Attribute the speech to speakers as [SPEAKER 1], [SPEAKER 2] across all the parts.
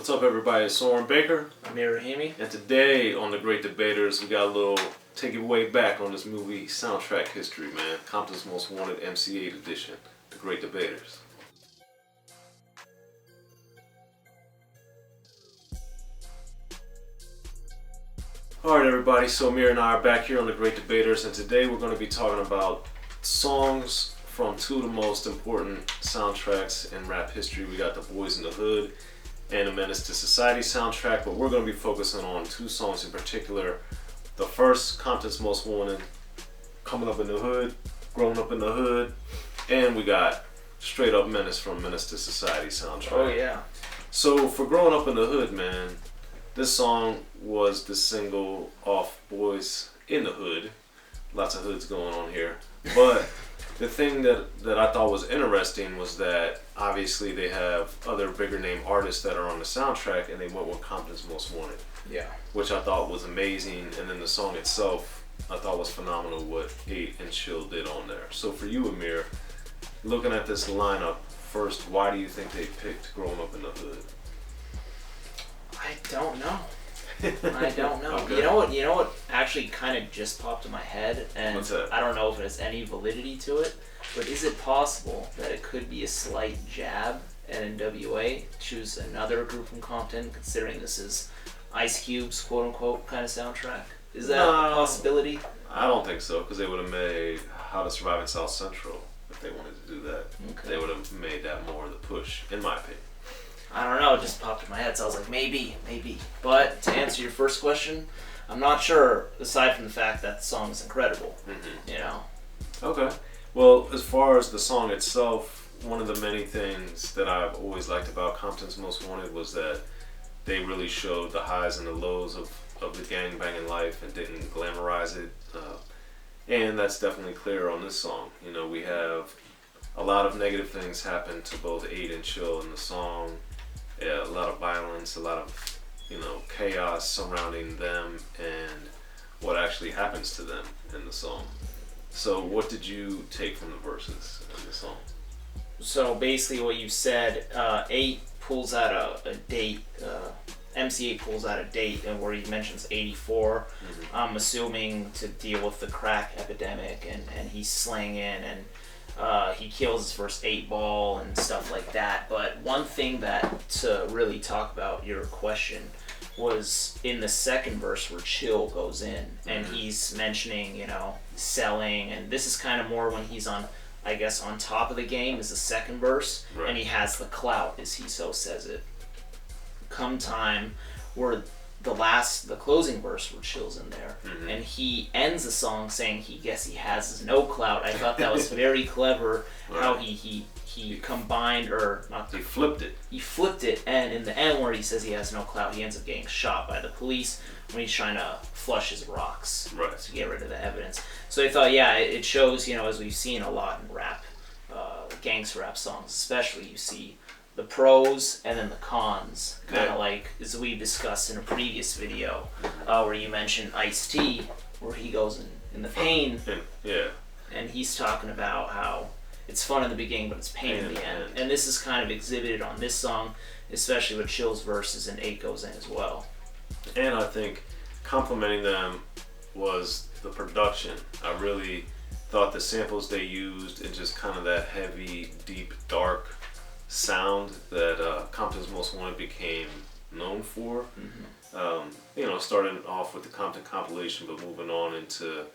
[SPEAKER 1] What's up, everybody? It's Soren Baker.
[SPEAKER 2] Amir, Rahimi.
[SPEAKER 1] And today on The Great Debaters, we got a little take it way back on this movie soundtrack history, man. Compton's Most Wanted MC Eiht edition, The Great Debaters. Alright, everybody, so Amir and I are back here on The Great Debaters, and today we're going to be talking about songs from two of the most important soundtracks in rap history. We got the Boys in the Hood and the Menace to Society soundtrack, but we're going to be focusing on two songs in particular. The first, Compton's Most Wanted, Coming Up in the Hood, Growing Up in the Hood, and we got Streight Up Menace from Menace to Society soundtrack.
[SPEAKER 2] Oh yeah.
[SPEAKER 1] So for Growing Up in the Hood, man, this song was the single off Boys in the Hood. Lots of hoods going on here. But the thing that I thought was interesting was that obviously they have other bigger name artists that are on the soundtrack, and they went with Compton's Most Wanted.
[SPEAKER 2] Yeah.
[SPEAKER 1] Which I thought was amazing, and then the song itself I thought was phenomenal what Eiht and Chill did on there. So for you, Amir, looking at this lineup, first, why do you think they picked Growing Up in the Hood?
[SPEAKER 2] I don't know. I don't know.
[SPEAKER 1] Okay.
[SPEAKER 2] You know what actually kind of just popped in my head, and
[SPEAKER 1] What's that?
[SPEAKER 2] I don't know if it has any validity to it, but is it possible that it could be a slight jab at NWA, choose another group from Compton, considering this is Ice Cube's quote-unquote kind of soundtrack? Is that a possibility?
[SPEAKER 1] I don't think so, because they would have made How to Survive in South Central if they wanted to do that.
[SPEAKER 2] Okay.
[SPEAKER 1] They would have made that more of the push, in my opinion.
[SPEAKER 2] I don't know, it just popped in my head, so I was like, maybe. But to answer your first question, I'm not sure, aside from the fact that the song is incredible, you know.
[SPEAKER 1] Okay. Well, as far as the song itself, one of the many things that I've always liked about Compton's Most Wanted was that they really showed the highs and the lows of the gangbanging life and didn't glamorize it. And that's definitely clear on this song. You know, we have a lot of negative things happen to both Eiht and Chill in the song. Yeah, a lot of violence, a lot of, chaos surrounding them and what actually happens to them in the song. So what did you take from the verses in the song?
[SPEAKER 2] So basically what you said, Eiht pulls out a date, MC Eiht pulls out a date where he mentions 84, I'm assuming to deal with the crack epidemic, and he's slanging and he kills his first 8-ball and stuff like that. But one thing that to really talk about your question was in the second verse where Chill goes in and he's mentioning, selling, and this is kind of more when he's on, I guess, on top of the game is the second verse,
[SPEAKER 1] right.
[SPEAKER 2] And he has the clout, as he so says it. Come time where the closing verse where Chill's in there, and he ends the song saying he has no clout. I thought that was very clever, right. How he combined, or not.
[SPEAKER 1] He flipped it.
[SPEAKER 2] He flipped it, and in the end where he says he has no clout, he ends up getting shot by the police when he's trying to flush his rocks,
[SPEAKER 1] right,
[SPEAKER 2] to get rid of the evidence. So I thought, yeah, it shows, as we've seen a lot in rap, gangster rap songs especially, you see the pros and then the cons, kind of like as we discussed in a previous video, where you mentioned Ice-T, where he goes in the pain, and he's talking about how it's fun in the beginning, but it's pain in the end. And this is kind of exhibited on this song, especially with Chill's verses, and Eiht goes in as well.
[SPEAKER 1] And I think complimenting them was the production. I really thought the samples they used and just kind of that heavy, deep, dark sound that Compton's Most Wanted became known for. Starting off with the Compton compilation, but moving on into,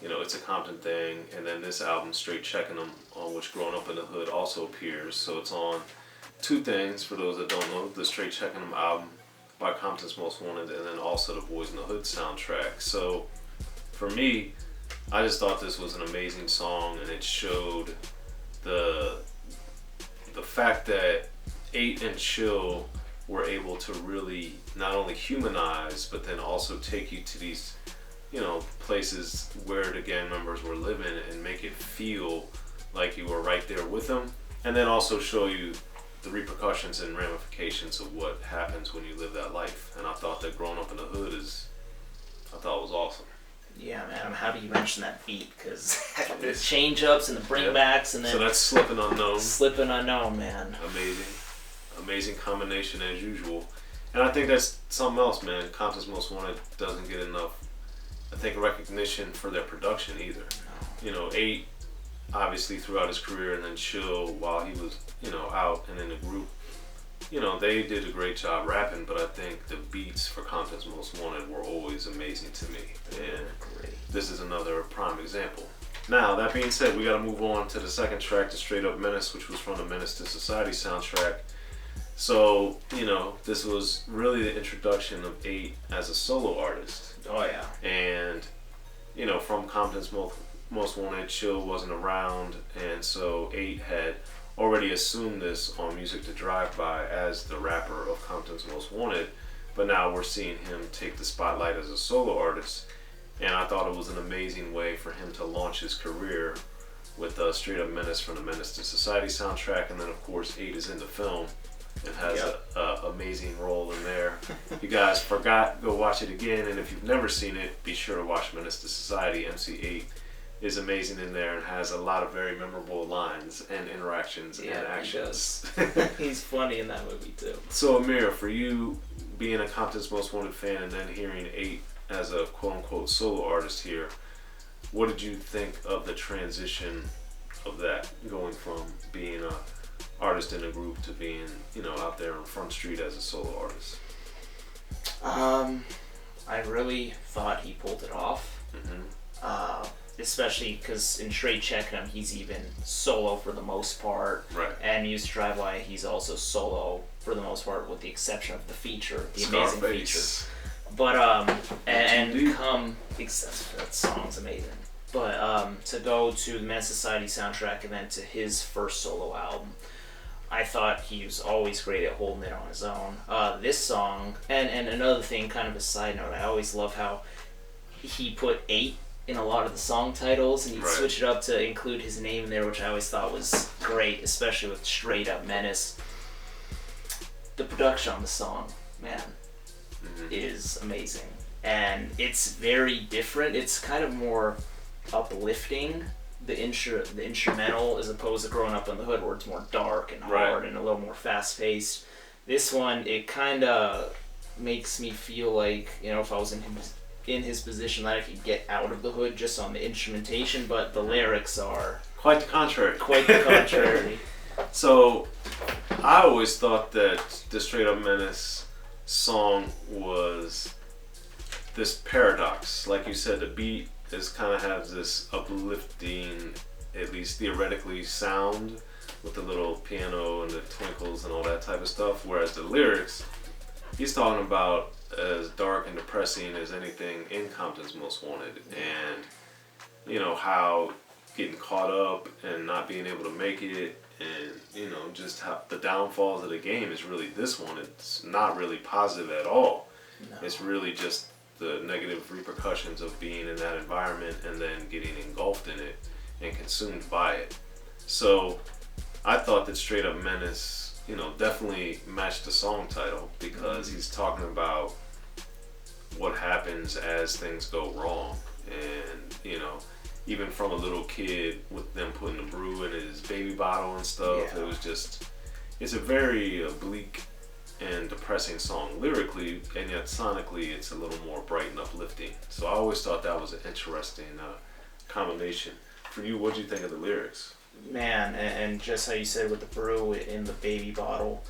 [SPEAKER 1] It's a Compton Thing, and then this album, Straight Checkin' 'Em, on which Growing Up in the Hood also appears. So it's on two things, for those that don't know, the Straight Checkin' 'Em album by Compton's Most Wanted, and then also the Boys in the Hood soundtrack. So for me, I just thought this was an amazing song, and it showed the fact that Eiht and Chill were able to really not only humanize, but then also take you to these, places where the gang members were living and make it feel like you were right there with them, and then also show you the repercussions and ramifications of what happens when you live that life. And I thought that Growing Up in the Hood was awesome.
[SPEAKER 2] Yeah, man, I'm happy you mentioned that beat, because the change-ups and the bringbacks, and then...
[SPEAKER 1] So that's Slippin' Unknown.
[SPEAKER 2] Slippin' Unknown, man.
[SPEAKER 1] Amazing combination as usual. And I think that's something else, man. Compton's Most Wanted doesn't get enough, I think, recognition for their production either. You know, Eiht, obviously throughout his career, and then Chill while he was, you know, out and in the group, you know, they did a great job rapping, but I think the beats for Compton's Most Wanted were always amazing to me. And this is another prime example. Now, that being said, we got to move on to the second track, the Streiht Up Menace, which was from the Menace to Society soundtrack. So, you know, this was really the introduction of Eiht as a solo artist.
[SPEAKER 2] Oh, yeah.
[SPEAKER 1] And, you know, from Compton's Most Wanted, Chill wasn't around, and so Eiht had already assumed this on Music to Drive By as the rapper of Compton's Most Wanted, but now we're seeing him take the spotlight as a solo artist, and I thought it was an amazing way for him to launch his career with Streiht Up Menace from the Menace to Society soundtrack, and then of course Eiht is in the film and has an amazing role in there. If you guys forgot, go watch it again, and if you've never seen it, be sure to watch Menace to Society. MC Eiht is amazing in there and has a lot of very memorable lines and interactions and actions.
[SPEAKER 2] He does. He's funny in that movie too.
[SPEAKER 1] So Amir, for you being a Compton's Most Wanted fan and then hearing Eiht as a quote-unquote solo artist here, what did you think of the transition of that, going from being a artist in a group to being, you know, out there on Front Street as a solo artist?
[SPEAKER 2] I really thought he pulled it off. Especially because in Straight Checking Him, he's even solo for the most part.
[SPEAKER 1] Right.
[SPEAKER 2] And Music to Drive By, he's also solo for the most part, with the exception of the feature, the amazing feature. But that song's amazing. But to go to the Menace Society soundtrack and then to his first solo album, I thought he was always great at holding it on his own. This song, and another thing, kind of a side note, I always love how he put Eiht in a lot of the song titles, and he'd switch it up to include his name in there, which I always thought was great, especially with Streiht Up Menace. The production on the song, man, is amazing. And it's very different. It's kind of more uplifting, the instrumental, as opposed to Growing Up in the Hood, where it's more dark and hard and a little more fast-paced. This one, it kind of makes me feel like, you know, if I was in his position, that I could get out of the hood just on the instrumentation, but the lyrics are
[SPEAKER 1] quite the contrary. So I always thought that the Streiht Up Menace song was this paradox. Like you said, the beat is kind of has this uplifting, at least theoretically, sound with the little piano and the twinkles and all that type of stuff, whereas the lyrics, he's talking about as dark and depressing as anything in Compton's Most Wanted, and you know, how getting caught up and not being able to make it, and you know, just how the downfalls of the game is really this one. It's not really positive at all. No. It's really just the negative repercussions of being in that environment and then getting engulfed in it and consumed by it. So I thought that Streiht Up Menace, you know, definitely matched the song title, because he's talking about what happens as things go wrong. And, you know, even from a little kid with them putting the brew in his baby bottle and stuff, it was just, it's a very bleak and depressing song lyrically, and yet sonically it's a little more bright and uplifting. So I always thought that was an interesting combination. For you, what do you think of the lyrics?
[SPEAKER 2] Man, and just how you said with the brew in the baby bottle,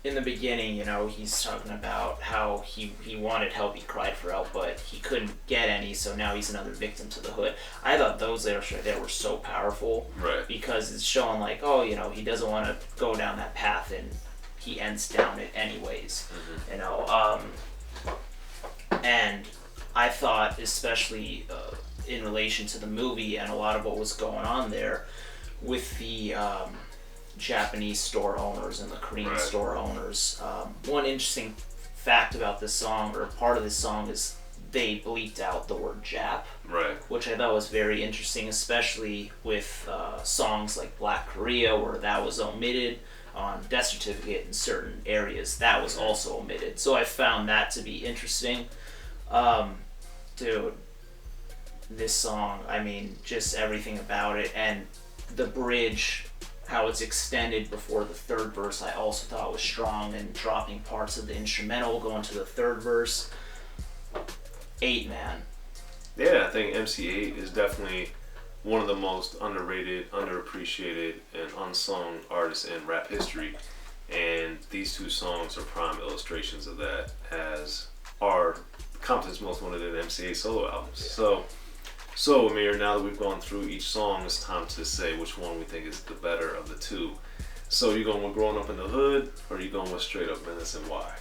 [SPEAKER 2] in the beginning, you know, he's talking about how he wanted help, he cried for help, but he couldn't get any, so now he's another victim to the hood. I thought those lyrics right there were so powerful, because it's showing like, oh, you know, he doesn't want to go down that path, and he ends down it anyways, you know. And I thought, especially in relation to the movie and a lot of what was going on there with the Japanese store owners and the Korean store owners. One interesting fact about this song, or part of this song, is they bleeped out the word Jap, which I thought was very interesting, especially with songs like Black Korea, where that was omitted on death certificate in certain areas. That was also omitted. So I found that to be interesting. Dude, this song, I mean, just everything about it, and the bridge, how it's extended before the third verse I also thought was strong, and dropping parts of the instrumental going to the third verse. Eiht, man.
[SPEAKER 1] Yeah, I think MC Eiht is definitely one of the most underrated, underappreciated, and unsung artists in rap history. And these two songs are prime illustrations of that, as are Compton's most wanted MC Eiht solo albums. So Amir, now that we've gone through each song, it's time to say which one we think is the better of the two. So you going with Growing Up in the Hood, or are you going with Streiht Up Menace, and why?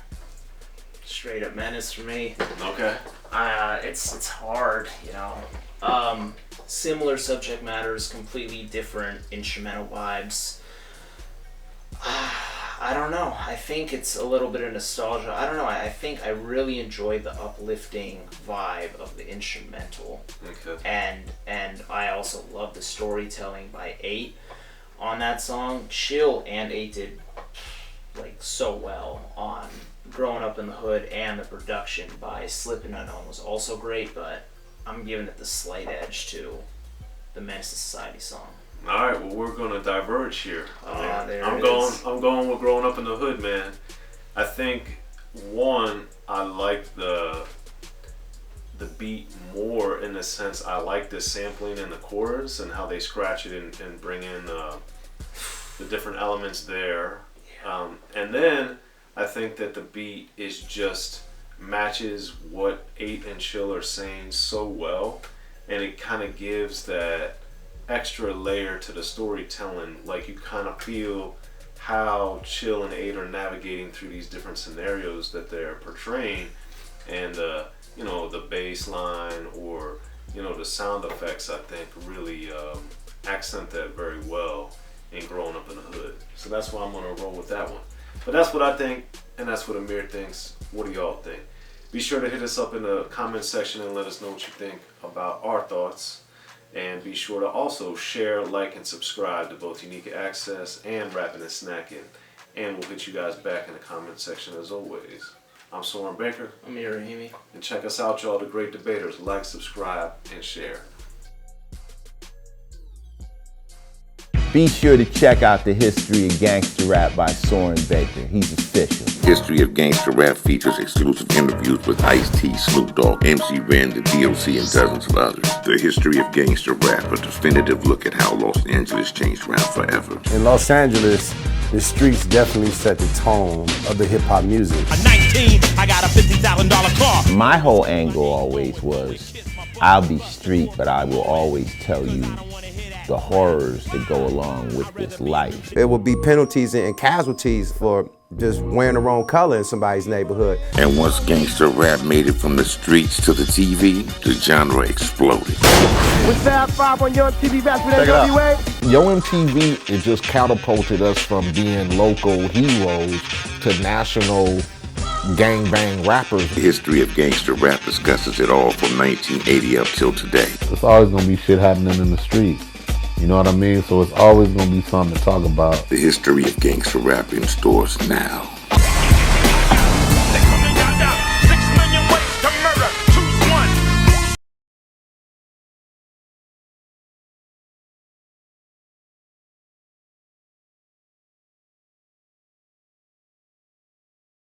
[SPEAKER 2] Streiht Up Menace for me.
[SPEAKER 1] Okay.
[SPEAKER 2] It's hard, you know. Similar subject matters, completely different instrumental vibes. I don't know. I think it's a little bit of nostalgia. I don't know. I think I really enjoyed the uplifting vibe of the instrumental.
[SPEAKER 1] Okay.
[SPEAKER 2] And I also love the storytelling by Eiht on that song. Chill and Eiht did like so well on Growing Up in the Hood, and the production by Slippin' Unknown was also great, but I'm giving it the slight edge to the Menace to Society song.
[SPEAKER 1] All right, well, we're gonna diverge here. I'm going with Growing Up in the Hood, man. I think one, I like the beat more, in the sense I like the sampling in the chorus and how they scratch it and bring in the different elements there. And then I think that the beat is just matches what Eiht and Chill are saying so well, and it kind of gives that extra layer to the storytelling. Like, you kind of feel how Chill and Eiht are navigating through these different scenarios that they're portraying, and you know, the bass line, or you know, the sound effects, I think really accent that very well in Growing Up in the Hood. So that's why I'm gonna roll with that one. But that's what I think, and that's what Amir thinks. What do y'all think? Be sure to hit us up in the comment section and let us know what you think about our thoughts. And be sure to also share, like, and subscribe to both Unique Access and Rappin' and Snackin'. And we'll hit you guys back in the comment section as always. I'm Soren Baker.
[SPEAKER 2] Amir, Rahimi.
[SPEAKER 1] And check us out, y'all, the great debaters. Like, subscribe, and share.
[SPEAKER 3] Be sure to check out the History of Gangster Rap by Soren Baker. He's official.
[SPEAKER 4] History of Gangster Rap features exclusive interviews with Ice-T, Snoop Dogg, MC Ren, the D.O.C, and dozens of others. The History of Gangster Rap, a definitive look at how Los Angeles changed rap forever.
[SPEAKER 5] In Los Angeles, the streets definitely set the tone of the hip-hop music.
[SPEAKER 6] At 19, I got a $50,000 car.
[SPEAKER 3] My whole angle always was, I'll be street, but I will always tell you the horrors that go along with this life.
[SPEAKER 5] There will be penalties and casualties for just wearing the wrong color in somebody's neighborhood.
[SPEAKER 4] And once gangster rap made it from the streets to the TV, the genre exploded.
[SPEAKER 5] What's that 5 on Young TV back with NWA?
[SPEAKER 7] Yo MTV, it just catapulted us from being local heroes to national gangbang rappers.
[SPEAKER 4] The History of Gangster Rap discusses it all from 1980 up till today.
[SPEAKER 8] There's always gonna be shit happening in the street. You know what I mean? So it's always gonna be something to talk about.
[SPEAKER 4] The History of Gangster Rap in stores now.